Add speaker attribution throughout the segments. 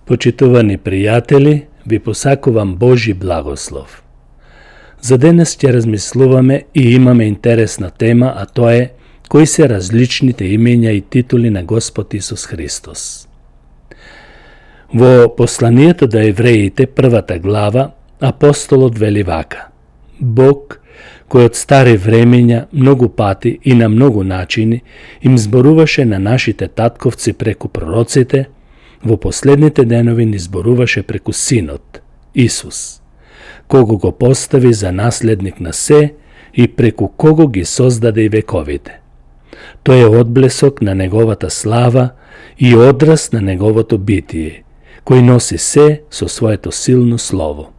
Speaker 1: Почитувани пријатели, ви посакувам Божи благослов. За денес ќе размислуваме и имаме интересна тема, а тоа е кои се различните имења и титули на Господ Исус Христос. Во посланието до евреите, 1 глава, апостолот вели вака: Бог, кој од стари времења многу пати и на многу начини им зборуваше на нашите татковци преку пророците, во последните денови ни зборуваше преку Синот, Исус, кого го постави за наследник на се и преку кого ги создаде и вековите. Тој е одблесок на неговата слава и одраз на неговото битие, кој носи се со своето силно слово,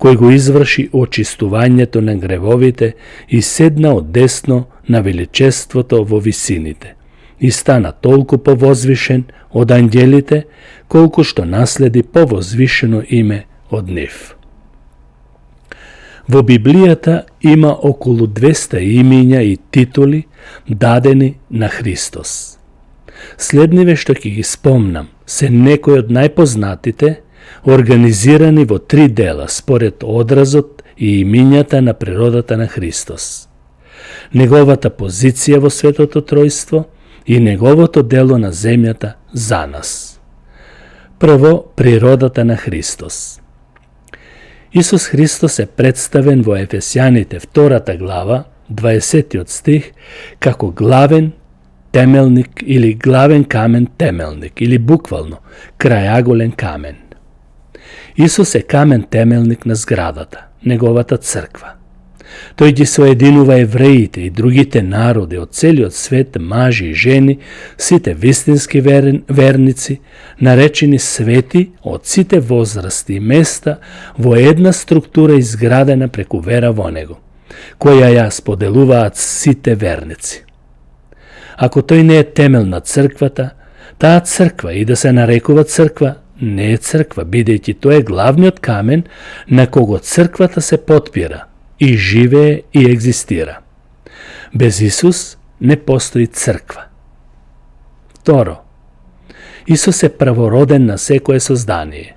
Speaker 1: кој го изврши очистувањето на гревовите и седна од десно на величеството во висините и стана толку повозвишен од ангелите, колку што наследи повозвишено име од нив. Во Библијата има околу 200 имења и титули дадени на Христос. Следниве што ќе ги спомнам се некои од најпознатите, организирани во 3 дела според одразот и имињата на природата на Христос, неговата позиција во Светото Тројство и неговото дело на земјата за нас. Прво, природата на Христос. Исус Христос е представен во Ефесјаните 2 глава, 20 стих, како главен темелник или главен камен темелник, или буквално крајаголен камен. Исус е камен темелник на зградата, неговата црква. Тој ги соединува евреите и другите народи од целиот свет, мажи и жени, сите вистински верници, наречени свети од сите возрасти и места, во една структура изградена преку вера во него, која ја споделуваат сите верници. Ако тој не е темел на црквата, таа црква и да се нарекува црква, не е црква, бидејќи тој е главниот камен на кого црквата се потпира и живее и екзистира. Без Исус не постои црква. Второ, Исус е првороден на секое создание.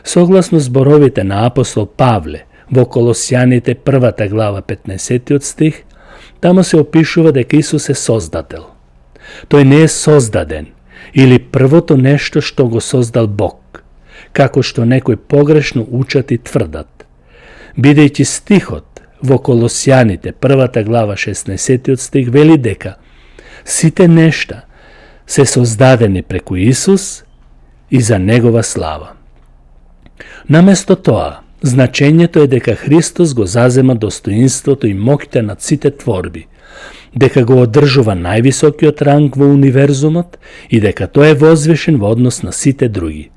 Speaker 1: Согласно зборовите на апостол Павле во Колосјаните 1 глава 15 стих, тамо се опишува дека Исус е создател. Тој не е создаден или првото нешто што го создал Бог, како што некои погрешно учат и тврдат. Бидејќи стихот во Колосјаните 1 глава 16 стих вели дека сите нешта се создадени преку Исус и за негова слава. Наместо тоа, значењето е дека Христос го зазема достоинството и моќта над сите творби, дека го одржува највисокиот ранг во универзумот и дека тој е возвишен во однос на сите други.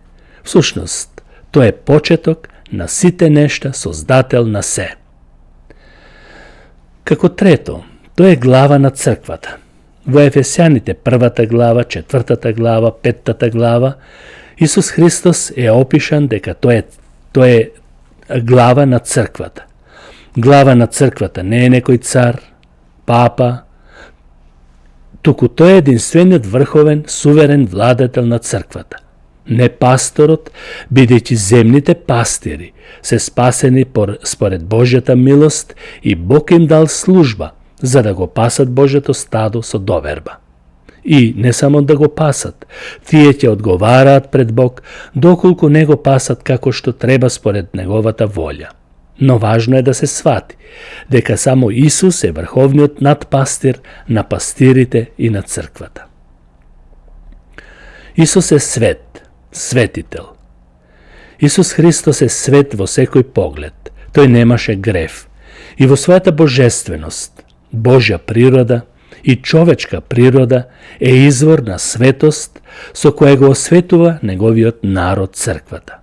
Speaker 1: Всушност, тој е почеток на сите нешта, создател на се. Како трето, тој е глава на црквата. Во Ефесјаните 1 глава, 4 глава, 5 глава, Исус Христос е опишан дека тој е глава на црквата. Глава на црквата не е некој цар, папа, туку тој е единствениот врховен, суверен владетел на црквата. Не пасторот, бидејќи земните пастири се спасени според Божјата милост и Бог им дал служба за да го пасат Божјето стадо со доверба. И не само да го пасат, тие ќе одговараат пред Бог доколку не го пасат како што треба според неговата волја. Но важно е да се свати дека само Исус е врховниот надпастир на пастирите и на црквата. Исус е свет, светител. Исус Христос е свет во секој поглед. Тој немаше грев. И во својата божественост, Божја природа и човечка природа е извор на светост со која го осветува неговиот народ црквата.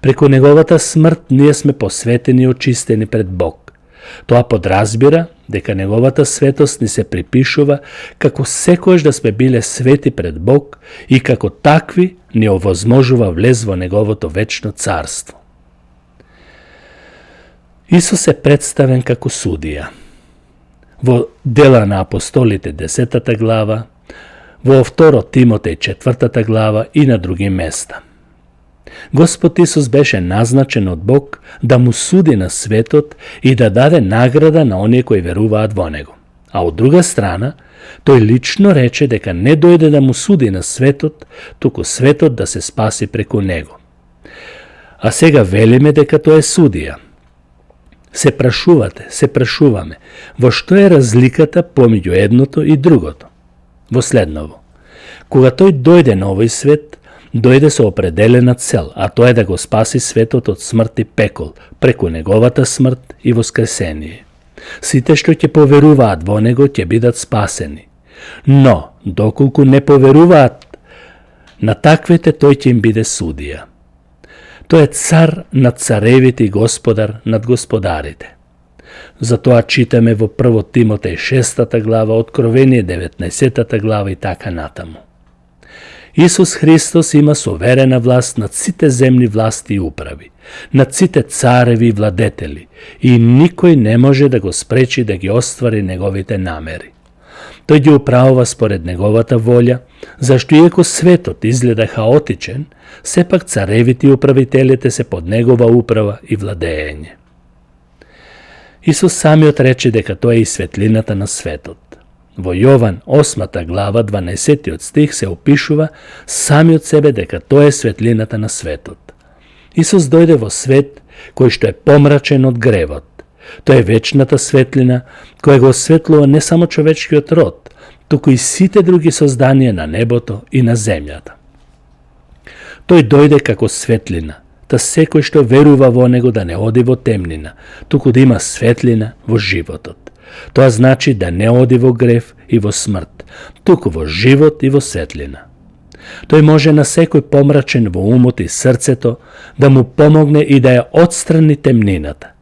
Speaker 1: Преку неговата смрт ние сме посветени и очистени пред Бог. Тоа подразбира дека неговата светост ни се припишува како секојаш да сме биле свети пред Бог и како такви ни овозможува влез во неговото вечно царство. Исус е представен како судија. Во Дела на апостолите 10 глава, во 2 Тимотеј 4 глава и на други места. Господ Исус беше назначен од Бог да му суди на светот и да даде награда на оние кои веруваат во него. А од друга страна, тој лично рече дека не дојде да му суди на светот, туку светот да се спаси преку него. А сега велиме дека тој е судија. Се прашуваме, во што е разликата помеѓу едното и другото? Во следново. Кога тој дојде на овој свет, дојде со определена цел, а тоа е да го спаси светот од смрт и пекол, преку неговата смрт и воскресение. Сите што ќе поверуваат во него ќе бидат спасени. Но, доколку не поверуваат на таквите, тој ќе им биде судија. Тој е цар над царевите и господар над господарите. Затоа читаме во 1 Тимотеј 6 глава, Откровение 19 глава и така натаму. Исус Христос има суверена власт над сите земни власти и управи, над сите цареви и владетели, и никој не може да го спречи да ги оствари неговите намери. Тој ги управува според неговата волја, зашто иако светот изгледа хаотичен, сепак царевите и управителите се под негова управа и владење. Исус самиот рече дека тоа е и светлината на светот. Во Јован 8 глава 12 стих се опишува самиот себе дека тоа е светлината на светот. Исус дојде во свет кој што е помрачен од гревот. Тоа е вечната светлина која го осветлува не само човечкиот род, туку и сите други созданија на небото и на земјата. Тој дојде како светлина, та секој што верува во него да не оди во темнина, туку да има светлина во животот. Тоа значи да не оди во грев и во смрт, туку во живот и во светлина. Тој може на секој помрачен во умот и срцето да му помогне и да ја отстрани темнината.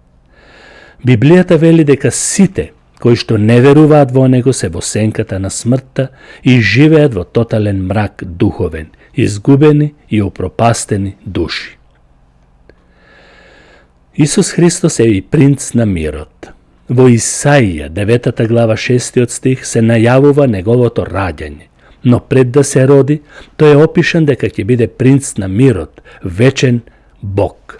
Speaker 1: Библијата вели дека сите кои што не веруваат во него се во сенката на смртта и живеат во тотален мрак духовен, изгубени и упропастени души. Исус Христос е и принц на мирот. Во Исаија 9 глава 6 стих се најавува неговото раѓање, но пред да се роди, тој е опишан дека ќе биде принц на мирот, вечен Бог.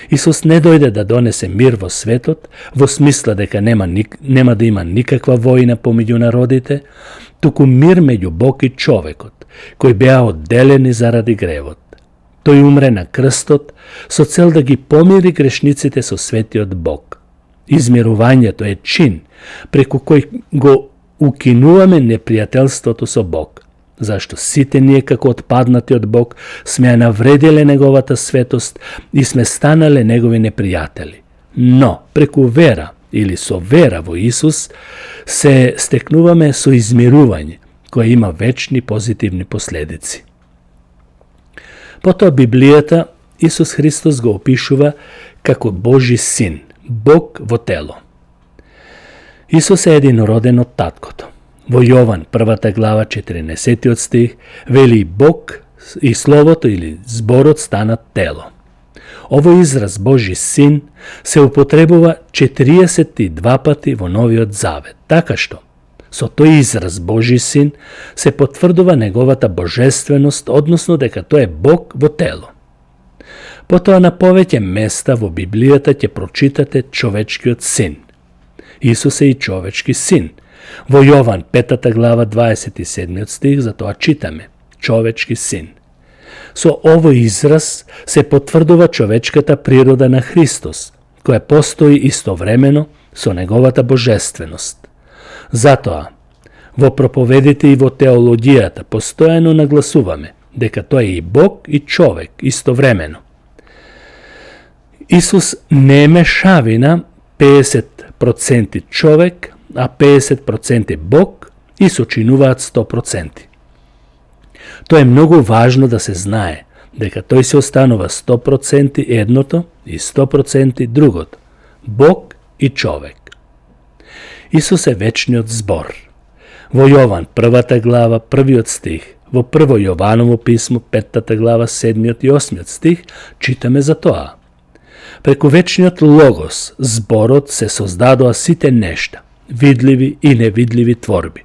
Speaker 1: Исус не дојде да донесе мир во светот, во смисла дека нема да има никаква војна помеѓу народите, туку мир меѓу Бог и човекот, кои беа одделени заради гревот. Тој умре на крстот со цел да ги помири грешниците со светиот Бог. Измирувањето е чин преку кој го укинуваме непријателството со Бог, зашто сите ние како отпаднати од Бог сме ја навредиле неговата светост и сме станале негови непријатели. Но преку вера или со вера во Исус се стекнуваме со измирување, кој има вечни позитивни последици. Потоа Библијата Исус Христос го опишува како Божи син, Бог во тело. Исус е единороден од таткото. Во Јован 1 глава 14 стих вели Бог и Словото или зборот станат тело. Овој израз Божи син се употребува 42 пати во Новиот Завет, така што со тој израз Божи син се потврдува неговата божественост, односно дека тој е Бог во тело. Потоа на повеќе места во Библијата ќе прочитате човечкиот син. Исус е и човечки син. Во Јован 5 глава 27 стих затоа читаме човечки син. Со овој израз се потврдува човечката природа на Христос, која постои истовремено со неговата божественост. Затоа, во проповедите и во теологијата постојано нагласуваме дека тој е и Бог и човек истовремено. Исус не е мешавина 50% човек, а 50% Бог и сочинуваат 100%. Тоа е многу важно да се знае, дека тој се останува 100% едното и 100% другото, Бог и човек. Исус е вечниот збор. Во Јован 1 глава 1 стих, во 1 Јованово писмо 5 глава 7 и 8 стих читаме за тоа. Преку вечниот логос, зборот, се создадоа сите нешта, видливи и невидливи творби.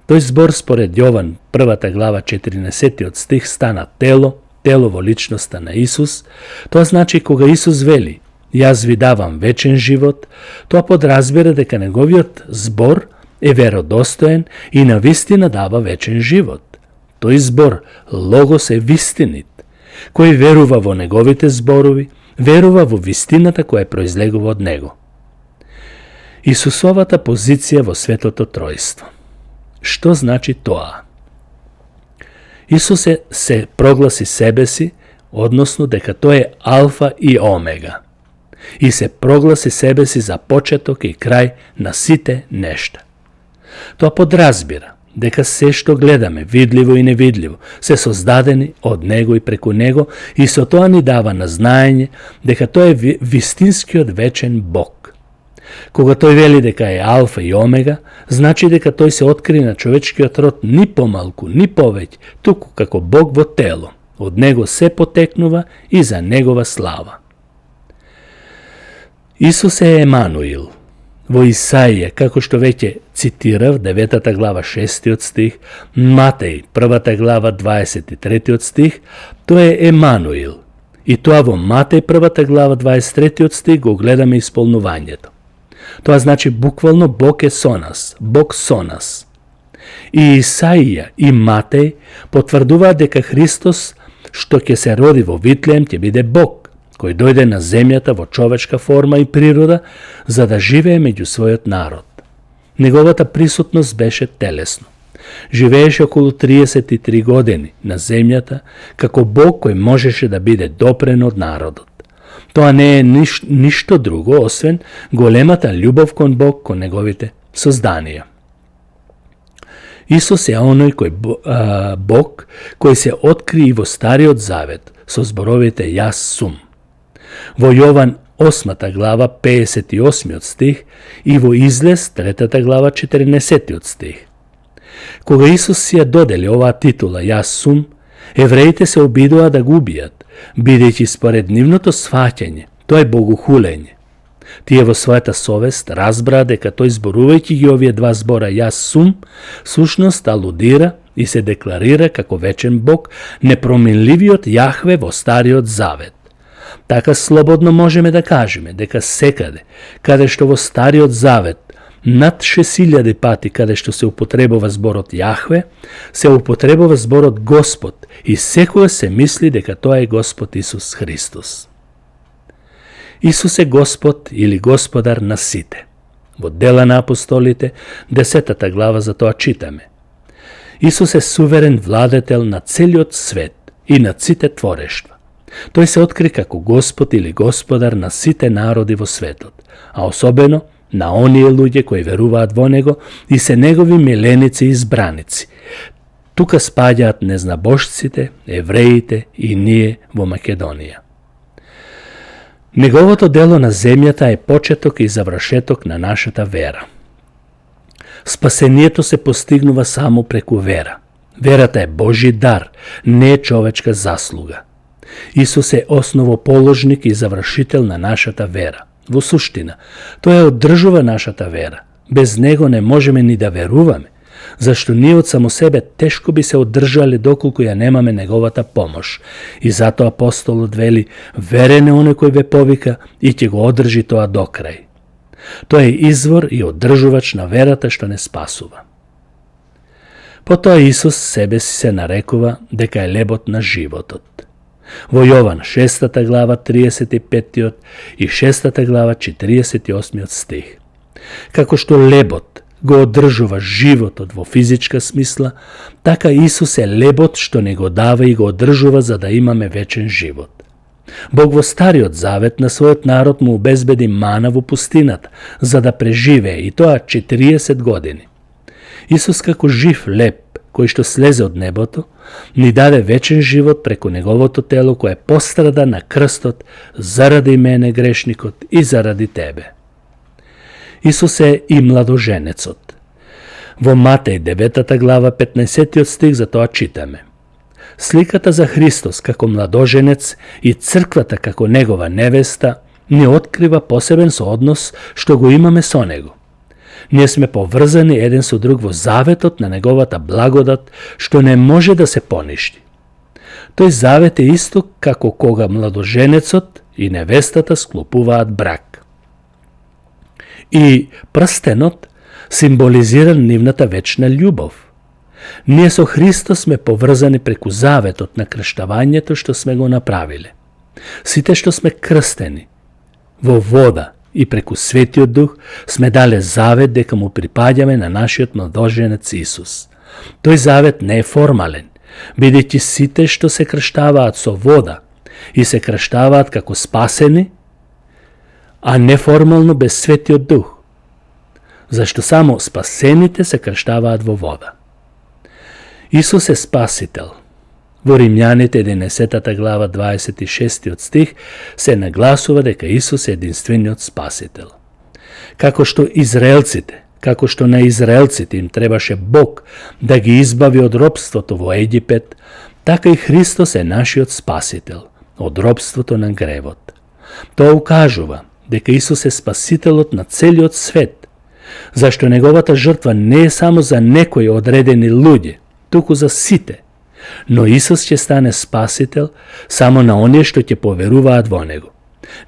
Speaker 1: Тој збор според Јован 1 глава 14 стих стана тело, тело во личноста на Исус, тоа значи кога Исус вели «Јас ви давам вечен живот», тоа подразбира дека неговиот збор е веродостоен и на вистина дава вечен живот. Тој збор, Логос, е вистинит. Кој верува во неговите зборови, верува во вистината која произлегува од него. Исусовата позиција во Светото Тројство. Што значи тоа? Исус се прогласи себе си, односно дека тој е Алфа и Омега. И се прогласи себе си за почеток и крај на сите нешта. Тоа подразбира дека се што гледаме, видливо и невидливо, се создадени од Него и преку Него, и со тоа ни дава на знаење дека тој е вистинскиот вечен Бог. Кога тој вели дека е Алфа и Омега, значи дека тој се откри на човечкиот род ни помалку, ни повеќе, туку како Бог во тело. Од Него се потекнува и за Негова слава. Исус е Емануил. Во Исаија, како што веќе цитирав, 9 глава 6 стих, Матеј, 1 глава 23 стих, тоа е Емануил. И тоа во Матеј, 1 глава 23 стих, го гледаме исполнувањето. Тоа значи буквално Бог е со нас, Бог со нас. И Исаија и Матеј потврдуваат дека Христос, што ќе се роди во Витлеем, ќе биде Бог, кој дојде на земјата во човечка форма и природа, за да живее меѓу својот народ. Неговата присутност беше телесно. Живееше околу 33 години на земјата, како Бог кој можеше да биде допрен од народот. Тоа не е ништо друго, освен големата љубов кон Бог, кон неговите созданија. Исус е оној Бог кој се откри и во Стариот Завет со зборовите «Јас сум». Во Јован 8 глава 58 стих и во Излез 3 глава 14 стих. Кога Исус си ја додели оваа титула «Јас сум», евреите се обидоа да го убијат, бидејќи според нивното сваќање тоа е богохулење. Тие во својата совест разбраа дека тој, зборувајќи ги овие два збора «Јас сум», сушност алудира и се декларира како вечен Бог, непроменливиот Јахве во Стариот Завет. Така слободно можеме да кажеме дека секаде, каде што во Стариот Завет, над 6000 пати каде што се употребува зборот Јахве, се употребува зборот Господ и секоја се мисли дека тоа е Господ Исус Христос. Исус е Господ или Господар на сите. Во Дела на апостолите, 10 глава за тоа читаме. Исус е суверен владетел на целиот свет и на сите творештва. Тој се откри како Господ или Господар на сите народи во светот, а особено на оние луѓе кои веруваат во Него и се Негови миленици и избраници. Тука спаѓаат незнабожците, евреите и ние во Македонија. Неговото дело на земјата е почеток и завршеток на нашата вера. Спасението се постигнува само преку вера. Верата е Божи дар, не е човечка заслуга. Исус е основоположник и завршител на нашата вера. Во суштина, тој ја одржува нашата вера. Без Него не можеме ни да веруваме, зашто ние од само себе тешко би се одржале доколку ја немаме Неговата помош. И затоа апостолот вели, верен е оној кој ве повика и ќе го одржи тоа до крај. Тој е извор и одржувач на верата што не спасува. Потоа Исус себе си се нарекува дека е лебот на животот. Во Јован 6 глава 35 и 6 глава 48 стих. Како што лебот го одржува животот во физичка смисла, така Исус е лебот што не го дава и го одржува за да имаме вечен живот. Бог во Стариот Завет на својот народ му обезбеди мана во пустината, за да преживее, и тоа 40 години. Исус како жив леб, кој што слезе од небото, ни даде вечен живот преку Неговото тело кое пострада на крстот заради мене грешникот и заради тебе. Исус е и младоженецот. Во Матеј 9 глава 15 стих за тоа читаме. Сликата за Христос како младоженец и црквата како Негова невеста ни открива посебен сооднос што го имаме со Него. Ние сме поврзани еден со друг во заветот на Неговата благодат, што не може да се поништи. Тој завет е исто како кога младоженецот и невестата склопуваат брак. И прстенот символизира нивната вечна љубов. Ние со Христос сме поврзани преку заветот на крштавањето што сме го направиле. Сите што сме крстени во вода и преку Светиот Дух сме дале завет дека му припаѓаме на нашиот младоженец Исус. Тој завет не е формален, бидејќи сите што се крштаваат со вода и се крштаваат како спасени, а неформално без Светиот Дух, зашто само спасените се крштаваат во вода. Исус е Спасител. Во Римјаните 11 глава 26 стих се нагласува дека Исус е единствениот Спасител. Како што на израелците им требаше Бог да ги избави од робството во Египет, така и Христос е нашиот Спасител од робството на гревот. Тоа укажува дека Исус е Спасителот на целиот свет, зашто неговата жртва не е само за некои одредени луѓе, туку за сите, но Исус ќе стане Спасител само на оние што ќе поверуваат во Него.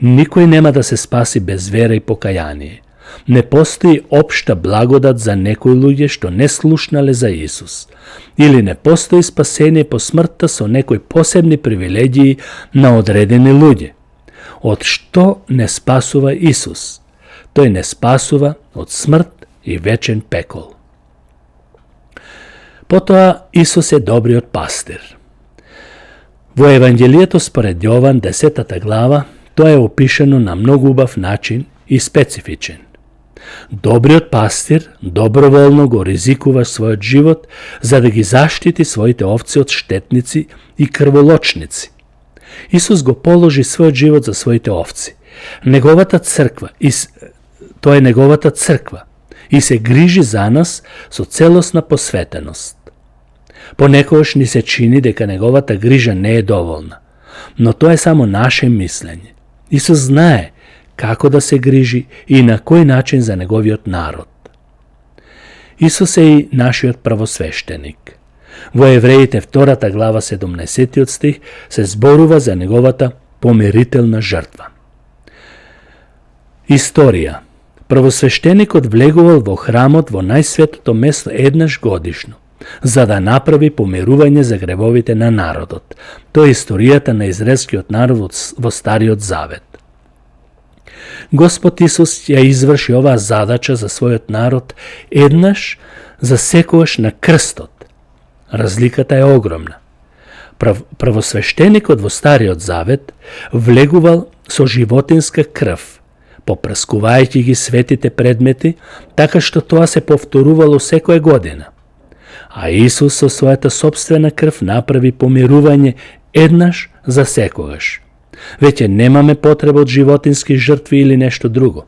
Speaker 1: Никој нема да се спаси без вера и покаяние. Не постои општа благодат за некои луѓе што не слушнале за Исус, или не постои спасение по смртта со некои посебни привилегии на одредени луѓе. Од што не спасува Исус? Тој не спасува од смрт и вечен пекол. Потоа Исус е добриот пастир. Во Евангелието според Јован 10 глава тоа е опишано на многу убав начин и специфичен. Добриот пастир доброволно го ризикува својот живот за да ги заштити своите овци од штетници и крволочници. Исус го положи својот живот за своите овци. Тоа е неговата црква и се грижи за нас со целосна посветеност. Понекогаш ни се чини дека неговата грижа не е доволна, но тоа е само наше мислење. Исус знае како да се грижи и на кој начин за неговиот народ. Исус е и нашиот правосвещеник. Во Евреите 2 глава 17 стих се зборува за неговата помирителна жртва. Историја. Правосвещеникот влегувал во храмот во најсветото место еднаш годишно, за да направи помирување за гревовите на народот. Тоа е историјата на израелскиот народ во Стариот Завет. Господ Исус ја изврши оваа задача за својот народ еднаш за секогаш на крстот. Разликата е огромна. Правосвещеникот во Стариот Завет влегувал со животинска крв, попрскувајќи ги светите предмети, така што тоа се повторувало секоја година. А Исус со својата сопствена крв направи помирување еднаш за секогаш. Веќе немаме потреба од животински жртви или нешто друго.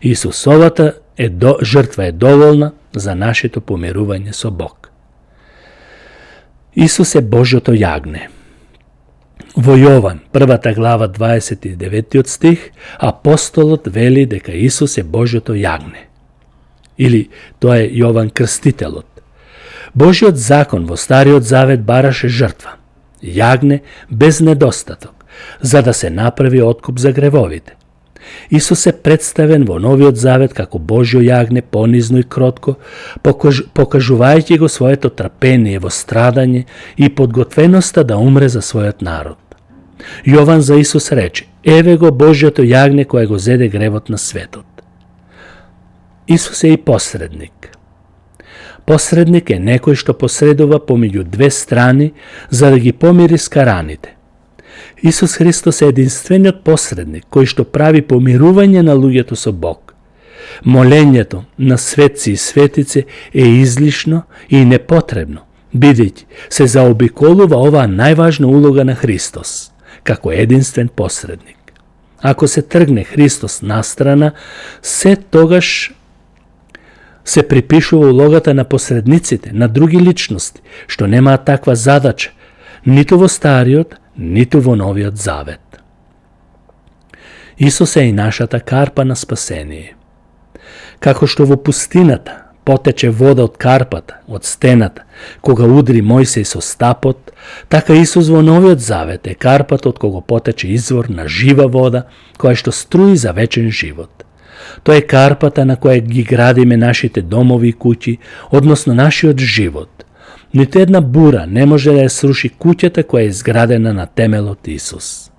Speaker 1: Исусовата жртва е доволна за нашето помирување со Бог. Исус е Божјото јагне. Во Јован, 1 глава 29 стих, апостолот вели дека Исус е Божјото јагне. Или тоа е Јован Крстителот. Божјиот закон во Стариот Завет бараше жртва, јагне без недостаток, за да се направи откуп за гревовите. Исус е представен во Новиот Завет како Божјо јагне, понизно и кротко, покажувајќи го своето трпение во страдање и подготвеноста да умре за својот народ. Јован за Исус рече: еве го Божјото јагне кое го зеде гревот на светот. Исус е и посредник. Посредник е некој што посредува помеѓу две страни за да ги помири скараните. Исус Христос е единствениот посредник кој што прави помирување на луѓето со Бог. Молењето на светци и светице е излишно и непотребно, бидејќи се заобиколува оваа најважна улога на Христос, како единствен посредник. Ако се тргне Христос настрана, се тогаш се припишува улогата на посредниците, на други личности, што немаат таква задача, ниту во Стариот, ниту во Новиот Завет. Исус е и нашата карпа на спасение. Како што во пустината потече вода од карпата, од стената, кога удри Мојсей со стапот, така Исус во Новиот Завет е карпата од кого потече извор на жива вода, која што струи за вечен живот. Тоа е карпата на која ги градиме нашите домови и куќи, односно нашиот живот. Ниту една бура не може да ја сруши куќата која е изградена на темелот Исус.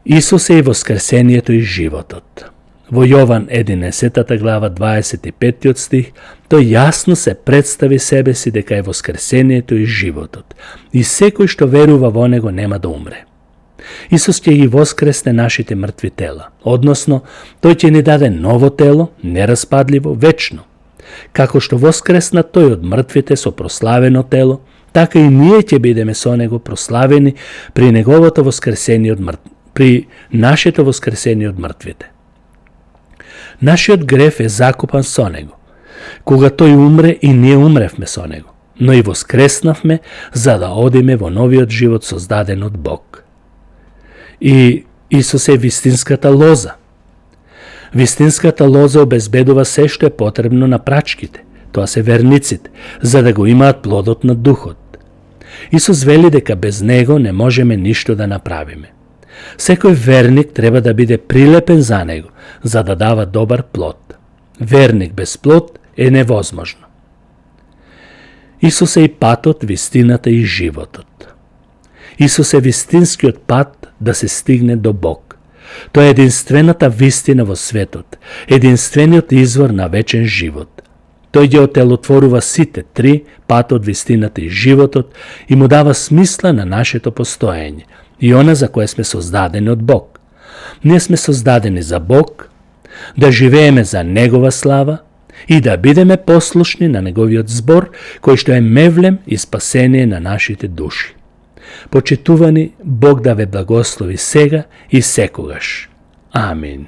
Speaker 1: Исус е и воскресението и животот. Во Јован 11 глава 25 стих, тој јасно се представи себе си дека е воскресението и животот, и секој што верува во него нема да умре. Исус ќе ги воскресне нашите мртви тела, односно, тој ќе ни даде ново тело, нераспадливо, вечно. Како што воскресна тој од мртвите со прославено тело, така и ние ќе бидеме со него прославени при неговото воскресение при нашето воскресение од мртвите. Нашиот греф е закупан со него. Кога тој умре и ние умревме со него, но и воскреснавме за да одиме во новиот живот создаден од Бог. И Исус е вистинската лоза. Вистинската лоза обезбедува се што е потребно на прачките, тоа се верниците, за да го имаат плодот на духот. Исус вели дека без него не можеме ништо да направиме. Секој верник треба да биде прилепен за него, за да дава добар плод. Верник без плод е невозможно. Исус е и патот, вистината и животот. Исус е вистинскиот пат да се стигне до Бог. Тоа е единствената вистина во светот, единствениот извор на вечен живот. Тој ги отелотворува сите три, патот, вистината и животот, и му дава смисла на нашето постоење, и она за кое сме создадени од Бог. Ние сме создадени за Бог, да живееме за Негова слава и да бидеме послушни на Неговиот збор, кој што е мевлем и спасение на нашите души. Почитувани, Бог да ве благослови сега и секогаш. Амин.